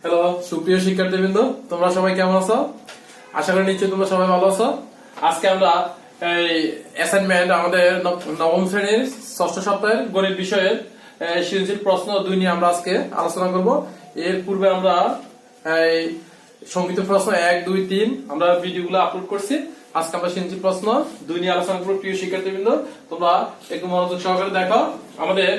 Hello সুপ্রিয় শিক্ষার্থীবৃন্দ, তোমরা সবাই কেমন আছো? আশা করি নিশ্চয়ই তোমরা সবাই ভালো আছো। আজকে আমরা এই অ্যাসাইনমেন্ট আমাদের নবম শ্রেণীর ষষ্ঠ সপ্তাহের গণিত বিষয়ের সৃজনশীল প্রশ্ন 2 নিয়ে আমরা আজকে আলোচনা করব। এর পূর্বে আমরা এই সংক্ষিপ্ত প্রশ্ন 1, 2, 3 আমরা ভিডিওগুলো আপলোড করছি। আজকে আমরা সৃজনশীল প্রশ্ন 2 নিয়ে আলোচনা করব। প্রিয় শিক্ষার্থীবৃন্দ, তোমরা একটু মনোযোগ সহকারে দেখো। আমাদের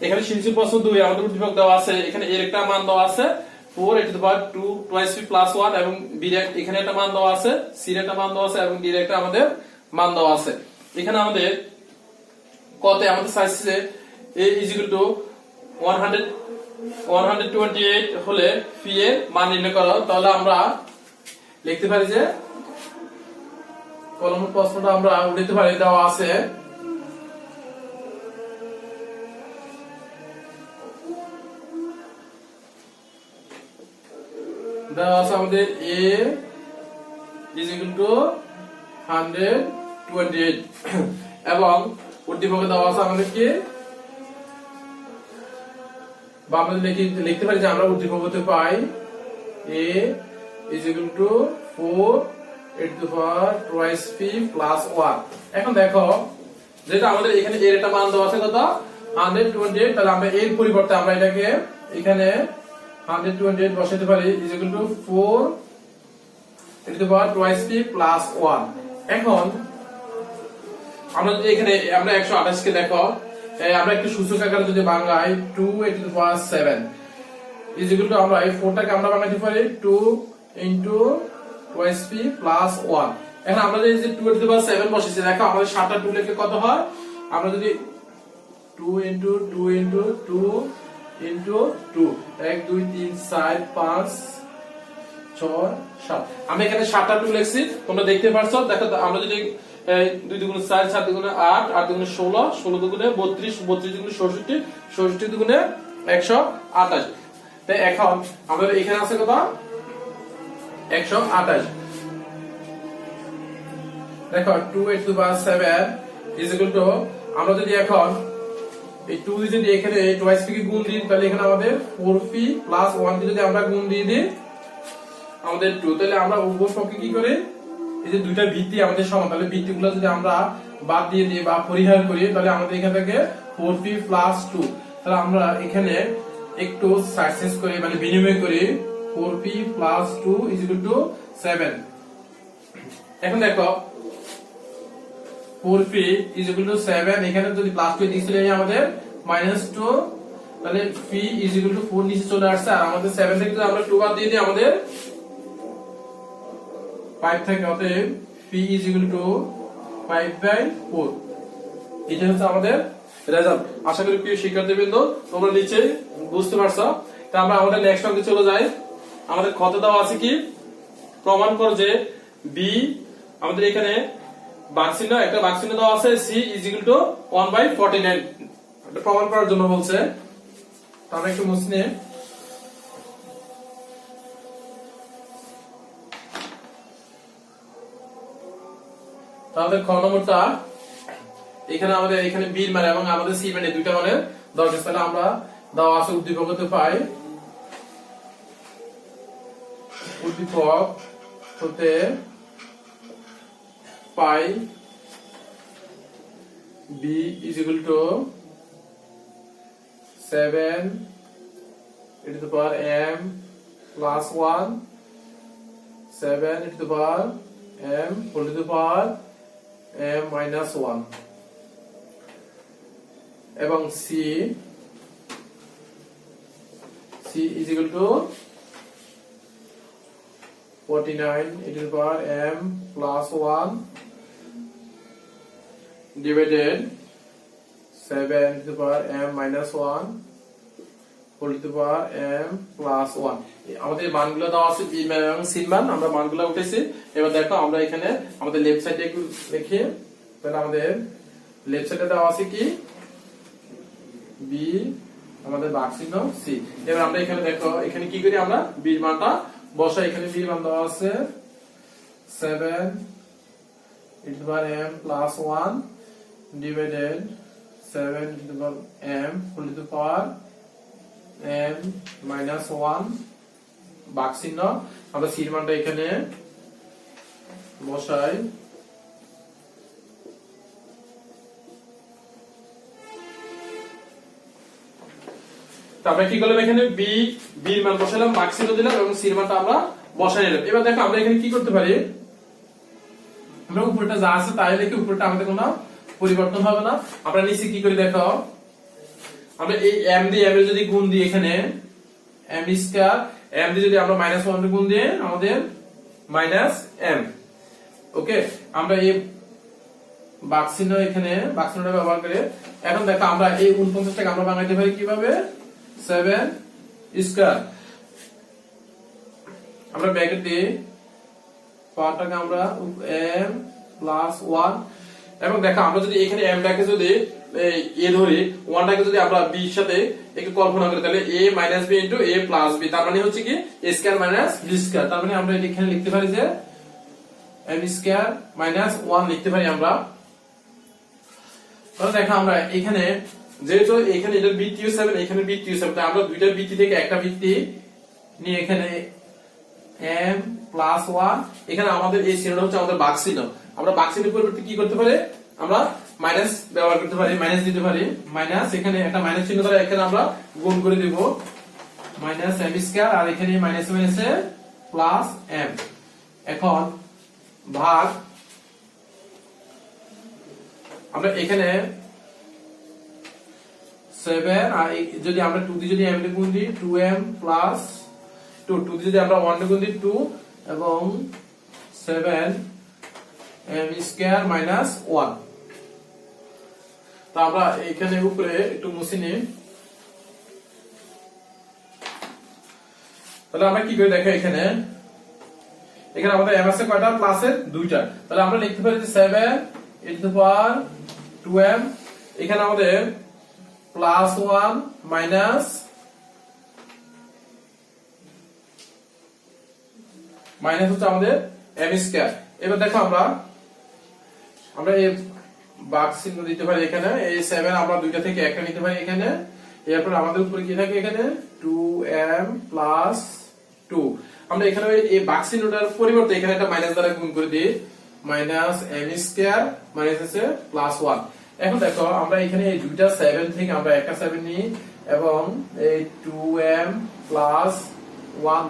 এখানে সৃজনশীল প্রশ্ন 2 আমাদের উদ্দীপক দেওয়া আছে। এখানে এর একটা মান দেওয়া আছে 4 e to the power 2 twice p plus 1 এবং b এর এখানে একটা মান দেওয়া আছে, c এর একটা মান দেওয়া আছে এবং d এর একটা আমাদের মান দেওয়া আছে। এখানে আমাদের কতে আমাদের চাইছে a is equal to 128 হলে p এর মান নির্ণয় করো। তাহলে আমরা লিখতে পারি যে কলম প্রশ্নটা আমরা উঠাতে পারি, দেওয়া আছে আমাদের a is equal to 128 এবং উদ্দীপকে দেওয়া আছে আমাদের কি বা আমরা লিখতে পারি যে আমরা উদ্দীপক হতে পাই a is equal to 4 e to the power twice p plus 1। এখন দেখো যেটা আমাদের এখানে এর একটা মান দেওয়া আছে কত 128, তাহলে আমরা এর পরিবর্তে আমরা এটাকে এখানে 128 বসাতে পারি is equal to 4 e to the power twice p plus 1। এখন আমরা যদি এখানে আমরা 128 কে দেখো আমরা একটু সূচক আকারে যদি ভাঙাই 2 e to the power 7 is equal to আমরা এই 4 টাকে আমরা ভাঙাতে পারি 2 into twice p plus 1। এখন আমরা যদি 2 e to the power 7 বসাইছি, দেখো আমাদের 7টা 2 লিখলে কত হয়, আমরা যদি 2 into 2 into 2 into 2 1 2 3 4 5 6 7 আমি এখানে 7টা 2 লিখছি, তোমরা দেখতে পারছো। দেখো আমরা যদি 2 দুগুণে 4 4 দুগুণে 8 8 দুগুণে 16 16 দুগুণে 32 32 দুগুণে 66 66 দুগুণে 128। তাই এখন আমাদের এখানে আছে কত 128। দেখো 2 e to the power 7 is equal to আমরা যদি এখন এই 2 যদি এখানে twice p কে গুণ দিই, তাহলে এখানে আমাদের 4p plus 1 কে যদি আমরা গুণ দিয়ে দিই আমাদের 2, তাহলে আমরা উভয় পক্ষে কি করে এই যে দুইটা ভিত্তি আমাদের সমান, তাহলে ভিত্তিগুলো যদি আমরা বাদ দিয়ে দিই বা পরিহার করি, তাহলে আমাদের এখান থেকে 4p plus 2, তাহলে আমরা এখানে একটু সাকসেস করি মানে বিনিময় করি 4p plus 2 is equal to 7। এখন দেখো 4p is equal to 7, এখানে যদি প্লাস 2 দিছিলে আমাদের -2, তাহলে p is equal to 4 নিচে চলে আসছে। আর আমাদের 7 থেকে যদি আমরা 2 বাদ দিয়ে দিই আমাদের 5 থেকে, অতএব p is equal to 5/4। এটা হচ্ছে আমাদের রেজাল্ট। আশা করি প্রিয় শিক্ষার্থীবৃন্দ তোমরা নিচে বুঝতে পারছো। তা আমরা আমাদের নেক্সট অঙ্কে চলে যাই। আমাদের কত দেওয়া আছে কি প্রমাণ কর যে b আমাদের এখানে বাক্সিন্য একটা বাক্সিন্য দেওয়া আছে c is equal to 1/49, এটা প্রমাণ করার জন্য বলছে। তাহলে একটু মুছে নিয়ে তাহলে খ নম্বরটা এখানে আমাদের এখানে b এর মান এবং আমাদের c মানে দুইটা মানে দরকার। তাহলে আমরা দেওয়া আছে উদ্দীপক হতে পাই উদ্দীপক হতে পাই b is equal to 7 e to the power m plus 1 7 e to the power m whole to the power m minus 1 এবং c is equal to 49 e to the power m plus 1 divided 7 to the power m minus 1 whole to the power m plus 1। আমাদের মানগুলো দেওয়া আছে b মান এবং c মান, আমরা মানগুলো উঠেছি। এবার দেখো আমরা এখানে আমাদের লেফট সাইডে একটু লিখি, তাহলে আমাদের লেফট সাইডে দেওয়া আছে কি b আমাদের বাক্সিন্য c। এবার আমরা এখানে দেখো এখানে কি করি আমরা b এর মানটা বসাই। এখানে b এর মান দেওয়া আছে 7 e to the power m plus 1 divided 7 e to the power m whole to the power n minus 1 ভাগ চিহ্ন, আমরা সি এর মানটা এখানে বসাই। তারপরে কি করলাম, এখানে বি এর মান বসালাম, ভাগ চিহ্ন দিলাম এবং সি এর মানটা আমরা বসাই নিলাম। এবার দেখো আমরা এখানে কি করতে পারি, আমরা উপরটা যা আছে তাই লিখে, উপরটা আমাদের কোনো পরিবর্তন হবে না। আমরা নিচে কি করি দেখো, আমরা এই m দিয়ে m এর যদি গুণ দিই, এখানে m স্কয়ার m দিয়ে যদি আমরা -1 গুণ দিই আমাদের -m। ওকে, আমরা এই ভাগ চিহ্ন এখানে ভাগ চিহ্নটা ব্যবহার করে এখন দেখো আমরা এই 49 টাকে আমরা বানাইতে পারি কিভাবে, 7 স্কয়ার, আমরা ব্র্যাকেট দিয়ে পাওয়ারটাকে আমরা m প্লাস 1, এবং দেখো আমরা যদি এখানে m টাকে যদি a ধরি, 1 টাকে যদি আমরা b এর সাথে একটু কল্পনা করি, তাহলে a - b * a + b, তার মানে হচ্ছে কি a স্কয়ার - b স্কয়ার। তার মানে আমরা এখানে লিখতে পারি যে m স্কয়ার - 1 লিখতে পারি আমরা। তাহলে দেখো আমরা এখানে যেহেতু এখানে এটা বৃত্তীয় 7, এখানে বৃত্তীয় 7, তাই আমরা দুইটা বৃত্তি থেকে একটা বৃত্তি নিয়ে এখানে m প্লাস 1, এখানে আমাদের এই চিহ্নটা হচ্ছে আমাদের ভাগ চিহ্ন। আমরা ভাগ চিহ্নের পরিবর্তে কি করতে পারি, আমরা মাইনাস ব্যবহার করতে পারি, মাইনাস দিতে পারি, মাইনাস এখানে একটা মাইনাস চিহ্ন দ্বারা এখানে আমরা গুণ করে দেব, -m স্কয়ার, আর এখানে মাইনাস মাইনাসে প্লাস m। এখন ভাগ, আমরা এখানে 7, আর যদি আমরা 2 দিয়ে যদি m দিয়ে গুণ দিই 2m প্লাস 2, 2 দিয়ে যদি আমরা 1 দিয়ে গুণ দিই 2 এবং 7m স্কয়ার -1। তো আমরা এখানে উপরে একটু মুছে নিই। তাহলে আমরা কি করে দেখো, এখানে আমাদের m আছে কয়টা, প্লাসের 2টা, তাহলে আমরা লিখতে পারি যে 7 * 2m, এখানে আমাদের +1 মাইনাস হচ্ছে আমাদের m স্কয়ার। এবার দেখো আমরা এই ভাগ চিহ্ন দিতে পারি, এখানে এই 7 আমরা দুইটা থেকে একটা নিতে পারি এখানে, এরপর আমাদের উপরে কি থাকে, এখানে 2m + 2, আমরা এখানে এই ভাগ চিহ্নটার পরিবর্তে এখানে একটা মাইনাস দ্বারা গুণ করে দিই, -m স্কয়ার হচ্ছে +1। এখন দেখো আমরা এখানে এই দুইটা 7 থেকে আমরা একটা 7 নিই এবং এই 2m + 1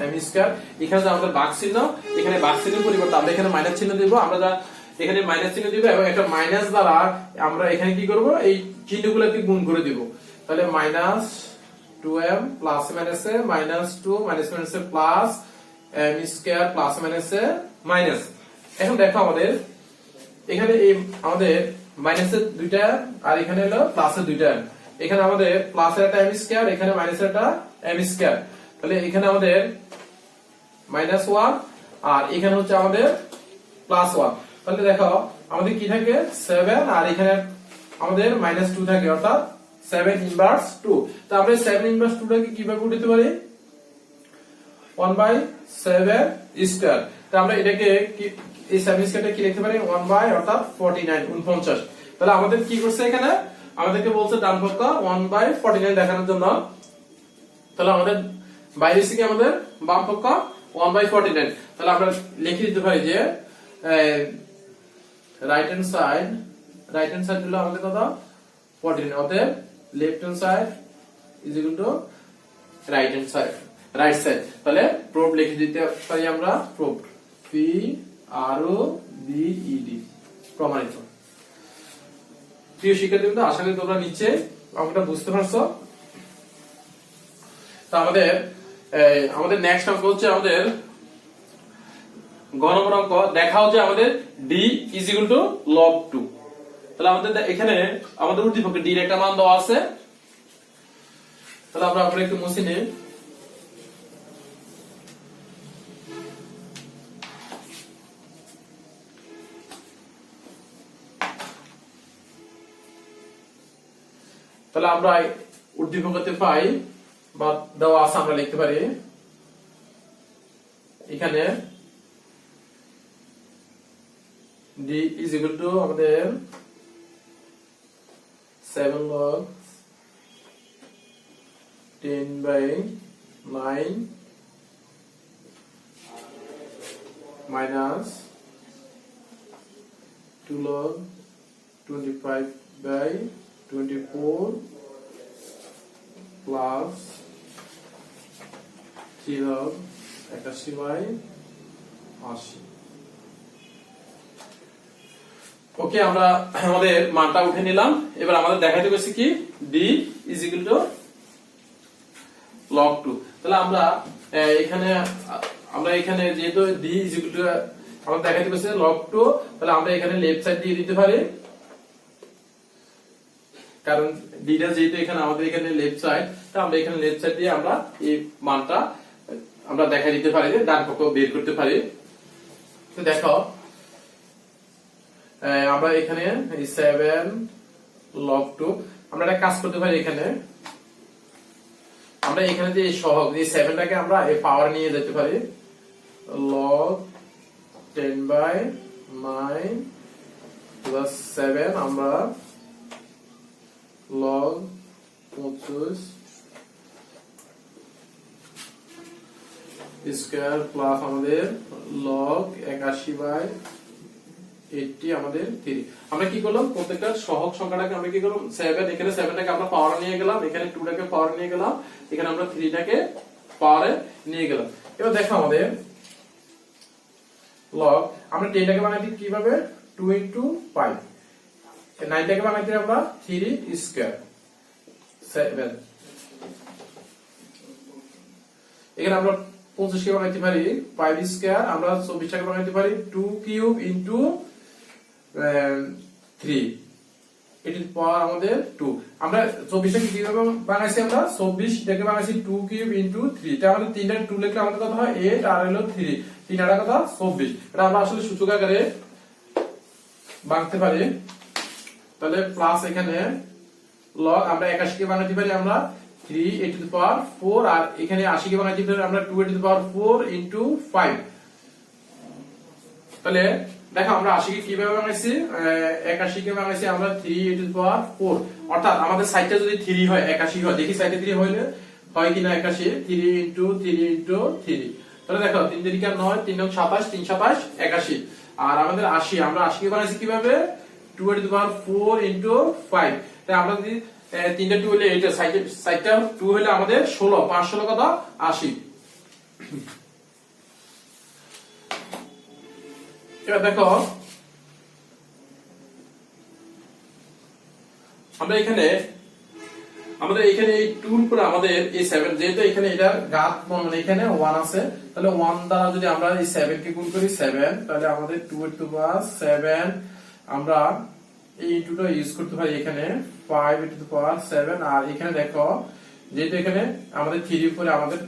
-m স্কয়ার, এখানে আমাদের ভাগ চিহ্ন, এখানে ভাগ চিহ্নের পরিবর্তে আমরা এখানে মাইনাস চিহ্ন দেব, আমরা এখানে মাইনাস চিহ্ন দিব এবং একটা মাইনাস দ্বারা আমরা এখানে কি করব, এই চিহ্নগুলোকে গুণ করে দিব। তাহলে -2m প্লাস মাইনাসে -2 মাইনাস মাইনাসে প্লাস m স্কয়ার প্লাস মাইনাসে মাইনাস। এখন দেখো আমাদের এখানে এই আমাদের মাইনাসের 2টা আর এখানে হলো প্লাসের 2টা, এখানে আমাদের প্লাসের একটা m স্কয়ার, এখানে মাইনাসের একটা m স্কয়ার, তাহলে এখানে আমাদের -1 আর এখানে হচ্ছে আমাদের +1। তাহলে দেখো আমাদের কি থাকে 7, আর এখানে আমাদের -2 থাকে, অর্থাৎ 7 ইনভার্স 2। তো আমরা 7 ইনভার্স 2 টাকে কিভাবে উঠাতে পারি, 1/7 স্কয়ার। তো আমরা এটাকে এই 7 স্কয়ারটা কি লিখতে পারি, 1 অর্থাৎ 49। তাহলে আমাদের কি করছে, এখানে আমাদেরকে বলছে ডান পক্ষ 1/49 দেখানোর জন্য। তাহলে আমাদের বাইরে থেকে আমাদের বাম পক্ষ 1/49। তাহলে আমরা লিখে দিতে পারি যে রাইট হ্যান্ড সাইড হলো আমাদের কত, 49, অতএব left hand side is equal to right side. তাহলে প্রুফ লিখে দিতে পারি আমরা, প্রুফ PROVED, প্রমাণিত। প্রিয় শিক্ষার্থীবৃন্দ, আশা করি তোমরা নিচে অঙ্কটা বুঝতে পারছো। তো আমাদের নেক্সট অঙ্ক হচ্ছে আমাদের ঘন নম্বর অঙ্ক। দেখাও যে আমাদের d = log 2। তাহলে আমাদের এখানে আমাদের উদ্দীপকে d এর একটা মান দেওয়া আছে। তাহলে আমরা একটু মুছে নিই। তাহলে আমরা উদ্দীপকতে পাই বা দেওয়া আছে, আমরা লিখতে পারি এখানে d = আমাদের 7 log 10/9 minus 2 log 25/24 plus 3 log 81/80। ওকে, আমরা আমাদের মানটা উঠে নিলাম। এবার আমাদের দেখাইতে বলছি কি d is equal to log 2। তাহলে আমরা এখানে যেহেতু d is equal to আমরা দেখাইতে বলছি log 2, তাহলে আমরা এখানে লেফট সাইড দিয়ে দিতে পারি, কারণ d টা যেহেতু এখানে আমাদের এখানে লেফট সাইড, তো আমরা এখানে লেফট সাইড দিয়ে আমরা এই মানটা আমরা দেখাই দিতে পারি, ডান পক্ষ বের করতে পারি। তো দেখো আমরা এখানে 7 log 2 আমরা একটা কাজ করতে পারি। এখানে আমরা এখানে যে সহগ এই 7 টাকে আমরা এই পাওয়ার নিয়ে যেতে পারি, log 10/9 plus 7 আমরা log 25 স্কয়ার প্লাস আমাদের log 81/80 আমাদের 3। আমরা কি করলাম, প্রত্যেকটা সহগ সংখ্যাটাকে আমরা কি করলাম 7, এখানে 7 টাকে আমরা পাওয়ারে নিয়ে গেলাম, এখানে 2 টাকে পাওয়ারে নিয়ে গেলাম, এখানে আমরা 3 টাকে পাওয়ারে নিয়ে গেলাম। এবার দেখো আমাদের log আমরা 10 টাকে বানাইতে কিভাবে 2 into 5, 9 টাকে বানাইতে আমরা 3 স্কয়ার 7, এখানে আমরা 25 কে বানাইতে পারি 5 স্কয়ার, আমরা 24 টাকে বানাইতে পারি 2 কিউব into 3 এটির পাওয়ার আমাদের 2। আমরা 24 টাকে কিভাবে বানাইছি, আমরা 24 টাকে বানাইছি 2 কিউব into 3, এটা আমাদের 3 টাকে 2 লিখলে আমাদের কত হয় 8 আর হলো 3, 3 আর কত 24। এটা আমরা আসলে সূচক আকারে বানাতে পারি। তাহলে প্লাস এখানে log আমরা 81 কে বানাইতে পারি আমরা 3 a to the power 4, আর এখানে 80 কে বানাইতে পারি আমরা 2 a to the power 4 into 5। তাহলে দেখো আমরা 80 কে কিভাবে বানাইছি, 81 কে বানাইছি আমরা 3 a to the power 4, অর্থাৎ আমাদের সাইডটা যদি 3 হয় 81 হয়, দেখি সাইডে 3 হইলে হয় কিনা 81, 3 into 3 into 3। তাহলে দেখো 3 3 9, 3 9 27, 3 27 81, আর আমাদের 80 আমরা 80 কে বানাইছি কিভাবে 2 a to the power 4 into 5। তাই আমরা যদি 3টা 2 হলে এইটা সাইডটা 2 হলে আমাদের 16, 5 16 কত 80। এবার দেখো আমরা এখানে আমাদের এখানে এই 2 এর উপরে আমাদের এই 7, যেহেতু এখানে এটার ঘাত মানে এখানে 1 আছে, তাহলে 1 দ্বারা যদি আমরা এই 7 কে গুণ করি 7, তাহলে আমাদের 2 এর টু পাওয়ার 7 আমরা এই ইনটুটা ইউজ করতে পারি এখানে 5 এর টু দি পাওয়ার 7। আর এখানে দেখো যেহেতু এখানে আমাদের 3 এর উপরে আমাদের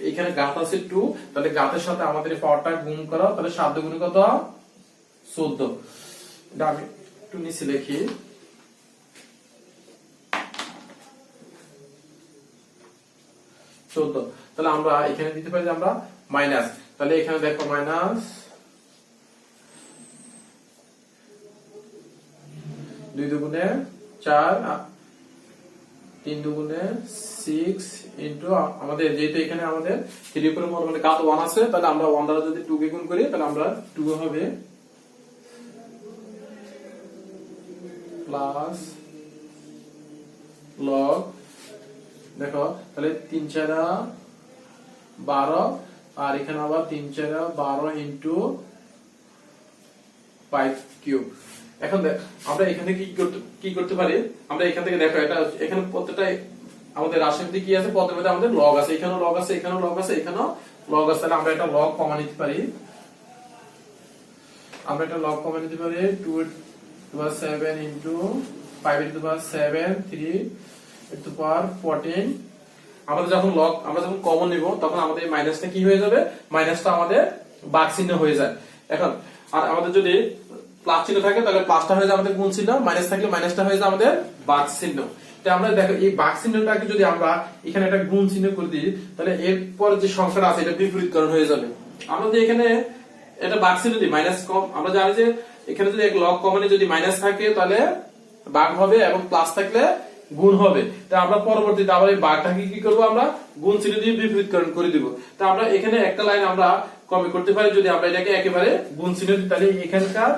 এখানে ঘাত আছে 2, তাহলে ঘাতের সাথে আমাদের এই পাওয়ারটা গুণ করো, তাহলে 7 গুণ কত 14। এটা আমি একটু নিচে লিখি, তাহলে আমরা এখানে দিতে পারি যে আমরা মাইনাস, তাহলে এখানে দেখো মাইনাস 2 দুগুণে 4, 3 দুগুণে 6 ইনটু আমাদের যেহেতু এখানে আমাদের 3 এর উপরে মানে ঘাত 1 আছে, তাহলে আমরা 1 দ্বারা যদি 2 কে গুণ করি তাহলে আমরা 2 হবে প্লাস log দেখো তাহলে 3 4 12, আর এখানে আবার 3 4 12 ইনটু 5 কিউব। এখন দেখ আমরা এখান থেকে কি করতে পারি, আমরা এখান থেকে দেখো এটা এখানে প্রত্যেকটা আমাদের রাশির মধ্যে কি আছে, পদের মধ্যে আমাদের লগ আছে, এখানেও লগ আছে, এখানেও লগ আছে, এখানেও লগ আছে, তাহলে আমরা এটা লগ কমন নিতে পারি। আমরা এটা লগ কমন নিতে পারি 2 এর টু পাওয়ার 7 ইনটু 5 এর টু পাওয়ার 7 3 এর টু পাওয়ার 14। আমাদের যখন লগ আমরা যখন কমন নিব তখন আমাদের মাইনাসটা কি হয়ে যাবে, মাইনাসটা আমাদের ভাগ চিহ্ন হয়ে যায়। এখন আর আমাদের যদি প্লাস চিহ্ন থাকে তাহলে প্লাসটা হয়ে যায় আমাদের গুণ চিহ্ন, মাইনাস থাকলে মাইনাসটা হয়ে যায় আমাদের ভাগ চিহ্ন। তাই আমরা দেখো এই ভাগ চিহ্নটাকে যদি আমরা এখানে একটা গুণ চিহ্ন করে দিই তাহলে এরপর যে সংখ্যাটা আছে এটা বিপরীতকরণ হয়ে যাবে। আমরা যদি এখানে এটা ভাগ চিহ্ন দিই মাইনাস কম, আমরা জানি যে এখানে যদি এক লগ কমনে যদি মাইনাস থাকে তাহলে ভাগ হবে এবং প্লাস থাকলে গুণ হবে। তাই আমরা পরবর্তীতে আবার এই ভাগটাকে কি করব, আমরা গুণ চিহ্ন দিয়ে বিপরীতকরণ করে দিব। তা আমরা এখানে একটা লাইন আমরা কপি করতে পারি যদি আমরা এটাকে একেবারে গুণ চিহ্ন দিই, তাহলে এখানকার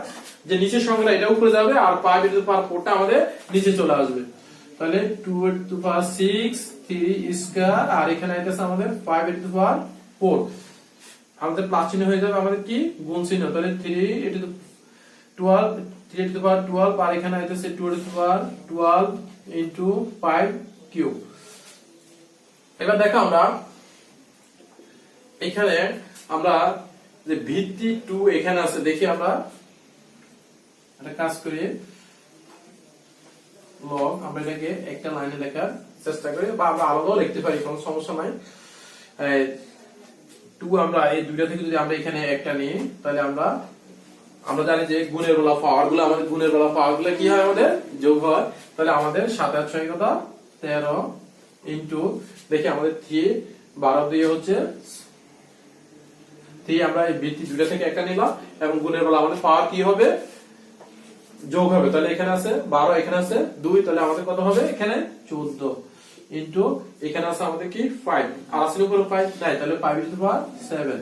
যে নিচের সংখ্যাটা এটা উপরে যাবে আর 5 টু দি পাওয়ার 4টা আমাদের নিচে চলে আসবে। তাহলে 2 টু দি পাওয়ার 6 3 স্কয়ার আর এখানে আইতেছে আমাদের 5 টু দি পাওয়ার 4, আমাদের প্লাস চিহ্ন হয়ে যাবে আমাদের কি গুণ চিহ্ন। তাহলে 3 টু দি 12 3 টু দি পাওয়ার 12 আর এখানে আইতেছে 2 to the power 12 into 5 cube. এবার দেখো আমরা এখানে আমরা যে ভিত্তি 2 এখানে আছে, দেখি আমরা একটা কাজ করি, লগ আমরা এটাকে একটা লাইনে লেখার চেষ্টা করি বা আমরা আলাদাও লিখতে পারি, কোনো সমস্যা নাই। 2 আমরা এই দুইটা থেকে যদি আমরা এখানে একটা নিই তাহলে আমরা জানি যে গুণের বেলা পাওয়ার গুলো আমাদের গুণের বেলা পাওয়ার গুলো কি হয় আমাদের যোগ হয়। তাহলে আমাদের 7 আর 6 কত 13 ইনটু দেখি আমাদের 3 12 দিয়ে হচ্ছে 3, আমরা এই ভিত্তি দুইটা থেকে একটা নিলাম এবং গুণের বেলা আমাদের পাওয়ার কি হবে যোগ হবে। তাহলে এখানে আছে 12 এখানে আছে 2, তাহলে আমাদের কত হবে এখানে 14 ইনটু এখানে আছে আমাদের কি 5 আর আসলে উপরে 5 নাই, তাহলে 5 টু দি পাওয়ার 7।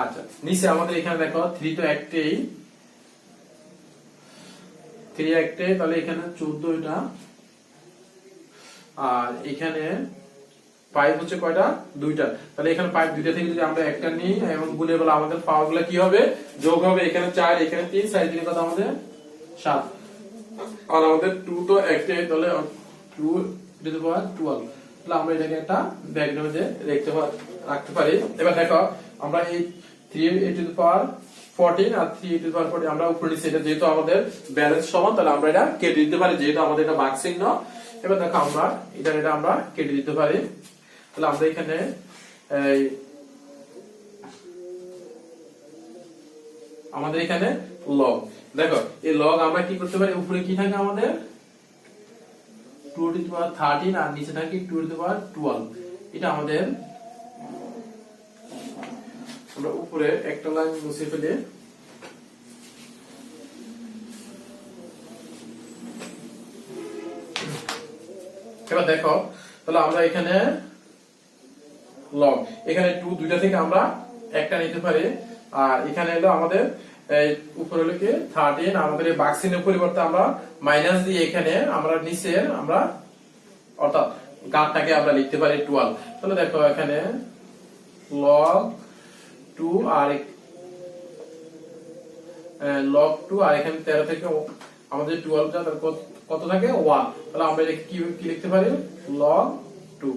আচ্ছা নিচে আমাদের এখানে দেখো 3 তো একটাই, 3 একটাই, তাহলে এখানে 14 এটা আর এখানে 5 হচ্ছে কয়টা দুইটা, তাহলে এখানে 5 দুইটা থেকে যদি আমরা একটা নিই এবং গুণের বেলা আমাদের পাওয়ার গুলো কি হবে যোগ হবে। এখানে 4 এখানে 3 4 3 কত আমাদের 7 আর আমাদের 2 তো একটাই, তাহলে 2 টু দি পাওয়ার 12, তাহলে আমরা এটাকে একটা ব্যাকগ্রাউন্ডে রাখতে পারি। এবার দেখো আমরা এই 3 to the power 14 R 3 to the পাওয়ার 14 আমরা উপরে নিচে এটা যেহেতু আমাদের ব্যালেন্স সমান, তাহলে আমরা এটা কেটে দিতে পারি যেহেতু আমাদের এটা ভাগ চিহ্ন। এবার দেখো আমরা এটা আমরা কেটে দিতে পারি, তাহলে আমরা এখানে আমাদের এখানে লগ, দেখো এই লগ আমরা কি করতে পারি, উপরে কি থাকে আমাদের 2 টু দি পাওয়ার 13 আর নিচে থাকে 2 টু দি পাওয়ার 12, এটা আমাদের আমরা উপরে একটা লাইন মুছে ফেলে এবার দেখো তাহলে আমরা এখানে লগ এখানে 2 দুইটা থেকে আমরা একটা নিতে পারি আর এখানে হলো আমাদের উপরে হলো কি 13, আমাদের এই ভাগ চিহ্নের পরিবর্তে আমরা মাইনাস দিয়ে এখানে আমরা নিচে আমরা অর্থাৎ গাঁটটাকে আমরা লিখতে পারি 12। তাহলে দেখো এখানে log 2 আর log 2 আর এখানে 13 থেকে আমাদের 12 টা কত থাকে 1, তাহলে আমরা এটা কি লিখতে পারি log 2।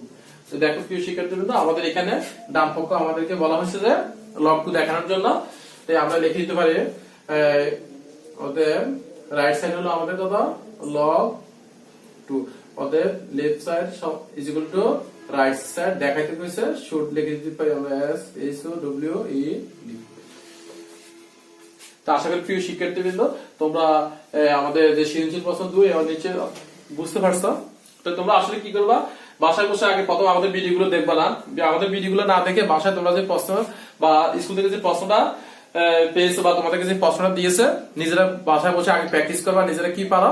তো দেখো প্রিয় শিক্ষার্থীবৃন্দ আমাদের এখানে ডান পক্ষ আমাদেরকে বলা হয়েছে যে log 2 দেখানোর জন্য, তাই আমরা লিখে দিতে পারি ওদের রাইট সাইড হলো আমাদের কত log 2, ওদের left side is equal to right side দেখাইতে কইছে শুড লিখে দিতে পারি আমরা s h o w e d। তো আশা করি প্রিয় শিক্ষার্থীবৃন্দ তোমরা আমাদের যে সৃজনশীল প্রশ্ন 2 এর নিচে বুঝতে পারছো। তো তোমরা আসলে কি করবা, বাসায় বসে আগে প্রথম আমাদের ভিডিওগুলো দেখবা না, আমাদের ভিডিওগুলো না দেখে বাসায় তোমরা যে প্রশ্ন বা স্কুল থেকে যে প্রশ্নটা পেয়েছো বা তোমাদেরকে যে প্রশ্নটা দিয়েছে নিজেরা বাসায় বসে আগে প্র্যাকটিস করবা, নিজেরা কি পারো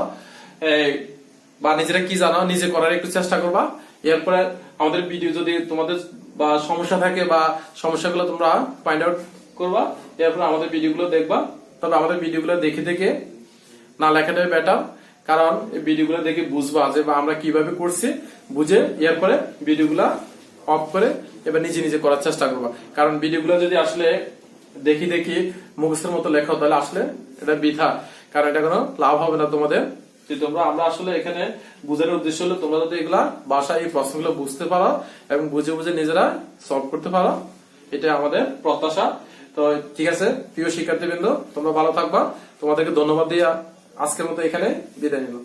বা নিজেরা কি জানো নিজে করার একটু চেষ্টা করবা। এরপরে আমাদের ভিডিও যদি তোমাদের বা সমস্যা থাকে বা সমস্যাগুলো তোমরা ফাইন্ড আউট করবা, এরপরে আমাদের ভিডিওগুলো দেখবা। তবে আমাদের ভিডিওগুলো দেখে দেখে না লেখাটাই বেটার, কারণ এই ভিডিওগুলো দেখে বুঝবা যে বা আমরা কিভাবে করছি, বুঝে এরপরে ভিডিওগুলা অফ করে এবার নিজে নিজে করার চেষ্টা করবা। কারণ ভিডিওগুলো যদি আসলে দেখি দেখি মুখস্থের মতো লেখা তাহলে আসলে এটা বৃথা, কারণ এটা কোনো লাভ হবে না তোমাদের। তোমরা আমরা আসলে এখানে বোঝানোর উদ্দেশ্য হলো তোমরা যদি এগুলা বাসায় এই প্রশ্নগুলো বুঝতে পারো এবং বুঝে বুঝে নিজেরা সলভ করতে পারো, এটা আমাদের প্রত্যাশা। তো ঠিক আছে প্রিয় শিক্ষার্থীবৃন্দ, তোমরা ভালো থাকবা, তোমাদেরকে ধন্যবাদ দিয়ে আজকের মতো এখানে বিদায় নিলাম।